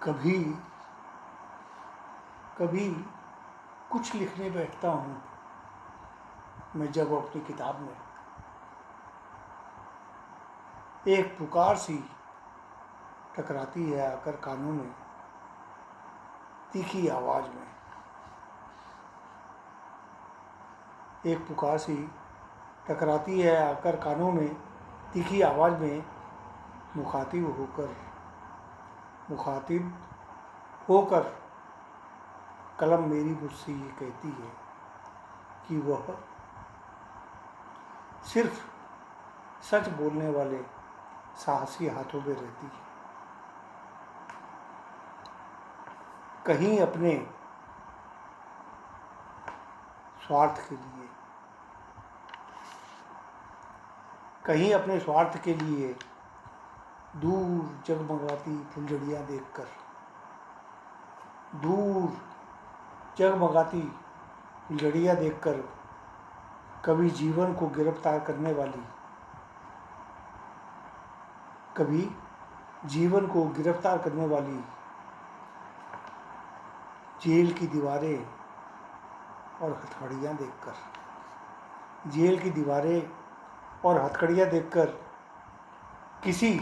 कभी कभी कुछ लिखने बैठता हूँ मैं जब अपनी किताब में, एक पुकार सी टकराती है आकर कानों में तीखी आवाज़ में। एक पुकार सी टकराती है आकर कानों में तीखी आवाज़ में। मुखातिब होकर कलम मेरी मुझसे ये कहती है कि वह सिर्फ सच बोलने वाले साहसी हाथों में रहती है। कहीं अपने स्वार्थ के लिए दूर जगमगाती फुलझड़ियाँ देखकर कभी जीवन को गिरफ्तार करने वाली जेल की दीवारें और हथकड़ियाँ देखकर किसी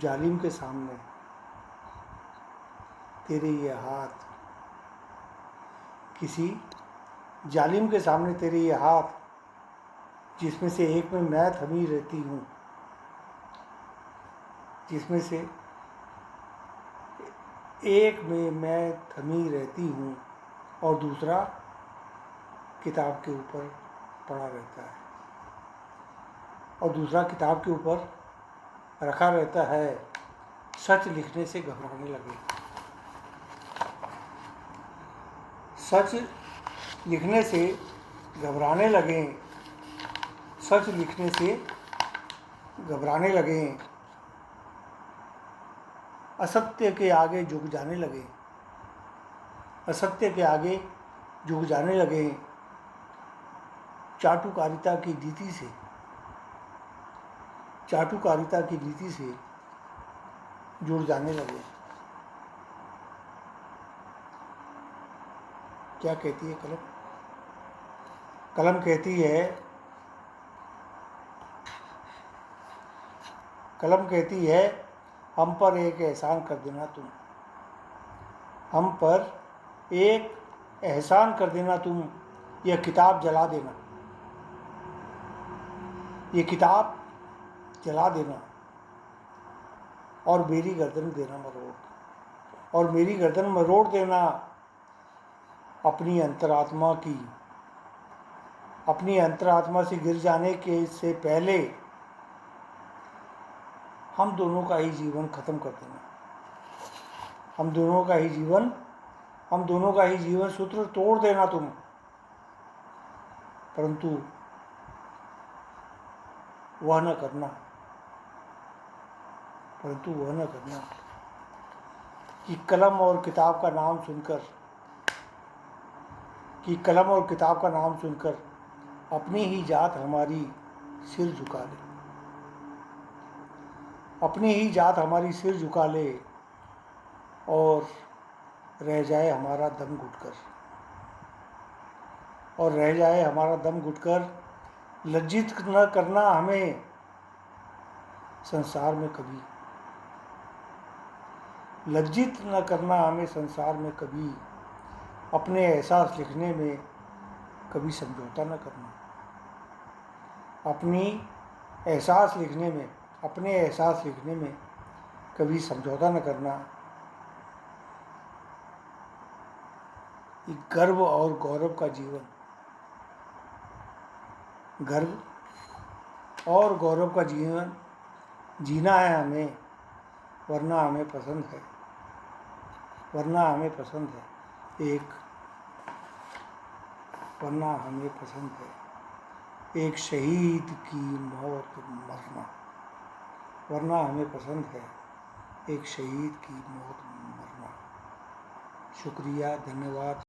जालिम के सामने तेरे ये हाथ जिसमें से एक में मैं थमी रहती हूँ और दूसरा किताब के ऊपर पड़ा रहता है और दूसरा किताब के ऊपर रखा रहता है। सच लिखने से घबराने लगे, सच लिखने से घबराने लगे, असत्य के आगे झुक जाने लगे, चाटुकारिता की नीति से जुड़ जाने लगे। क्या कहती है कलम? कलम कहती है हम पर एक एहसान कर देना तुम, यह किताब जला देना और मेरी गर्दन मरोड़ देना। अपनी अंतरात्मा से गिर जाने से पहले हम दोनों का ही जीवन खत्म कर देना। हम दोनों का ही जीवन सूत्र तोड़ देना तुम। परंतु वह न करना कि कलम और किताब का नाम सुनकर अपनी ही जात हमारी सिर झुका ले और रह जाए हमारा दम घुटकर। लज्जित न करना हमें संसार में कभी, अपने एहसास लिखने में कभी समझौता न करना। अपने एहसास लिखने में कभी समझौता न करना। गर्व और गौरव का जीवन जीना है हमें, वरना हमें पसंद है एक शहीद की मौत मरना। शुक्रिया, धन्यवाद।